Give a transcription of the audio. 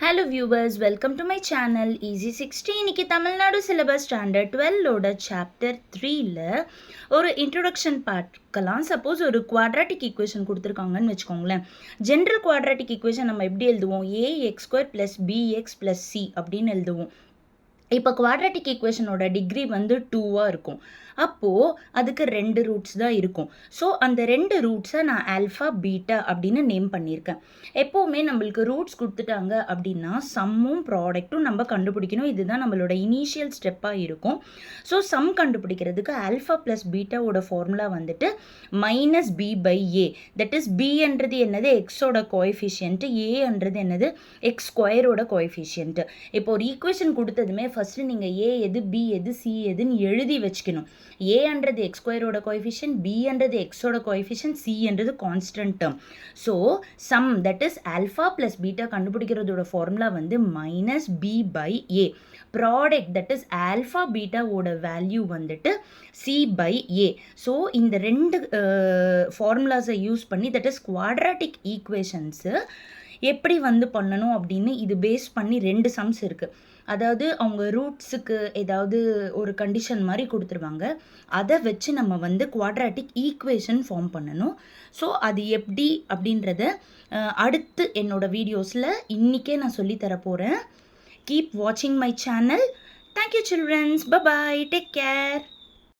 Hello viewers, welcome to my channel Easy 60. இன்னைக்கு Tamil Nadu syllabus standard 12ஓட chapter 3ல ஒரு introduction பார்க்கலாம். Suppose ஒரு குவாட்ராட்டிக் ஈக்குவேஷன் கொடுத்துருக்காங்கன்னு வச்சுக்கோங்களேன். ஜென்ரல் குவாட்ராட்டிக் ஈக்குவேஷன் நம்ம எப்படி எழுதுவோம்? ax² + bx + c அப்படின்னு எழுதுவோம். இப்போ குவாட்ராட்டிக் ஈக்குவேஷனோட டிகிரி வந்து 2ஆக இருக்கும். அப்போது அதுக்கு 2 ரூட்ஸ் தான் இருக்கும். ஸோ அந்த 2 ரூட்ஸை நான் ஆல்ஃபா பீட்டா அப்படின்னு நேம் பண்ணியிருக்கேன். எப்போவுமே நம்மளுக்கு ரூட்ஸ் கொடுத்துட்டாங்க அப்படின்னா சம்மும் ப்ராடக்ட்டும் நம்ம கண்டுபிடிக்கணும். இதுதான் நம்மளோட இனிஷியல் ஸ்டெப்பாக இருக்கும். ஸோ சம் கண்டுபிடிக்கிறதுக்கு ஆல்ஃபா ப்ளஸ் பீட்டாவோட ஃபார்முலா வந்துட்டு -b/a. தட் இஸ் பின்றது என்னது? எக்ஸோட கோஎஃபிஷியன்ட்டு, ஏன்றது என்னது? x² coefficient. இப்போ ஒரு ஈக்குவேஷன் கொடுத்ததுமே ஃபஸ்ட்டு நீங்கள் ஏ எது, பி எது, சி எதுன்னு எழுதி வச்சுக்கணும். ஏன்றது x² கோஎஃபிஷியன்ட், பின்றது எக்ஸோட கோஎஃபிஷியன்ட், சின்றது constant term. So sum that is alpha plus beta கண்டுபிடிக்கிறதோட ஃபார்முலா வந்து -b/a. Product that is alpha பீட்டாவோட வேல்யூ வந்துட்டு c/a. ஸோ இந்த 2 ஃபார்முலாஸை யூஸ் பண்ணி தட் இஸ் குவாட்ராட்டிக் ஈக்குவேஷன்ஸு எப்படி வந்து பண்ணணும் அப்படின்னு இது பேஸ் பண்ணி 2 சம்ஸ் இருக்குது. அதாவது அவங்க ரூட்ஸுக்கு ஏதாவது ஒரு கண்டிஷன் மாதிரி கொடுத்துருவாங்க. அதை வச்சு நம்ம வந்து குவாட்ராட்டிக் ஈக்குவேஷன் ஃபார்ம் பண்ணணும். ஸோ அது எப்படி அப்படின்றத அடுத்து என்னோடய வீடியோஸில் இன்றைக்கே நான் சொல்லித்தர போகிறேன். கீப் வாட்சிங் my channel. Thank you childrens. Bye bye. Take care.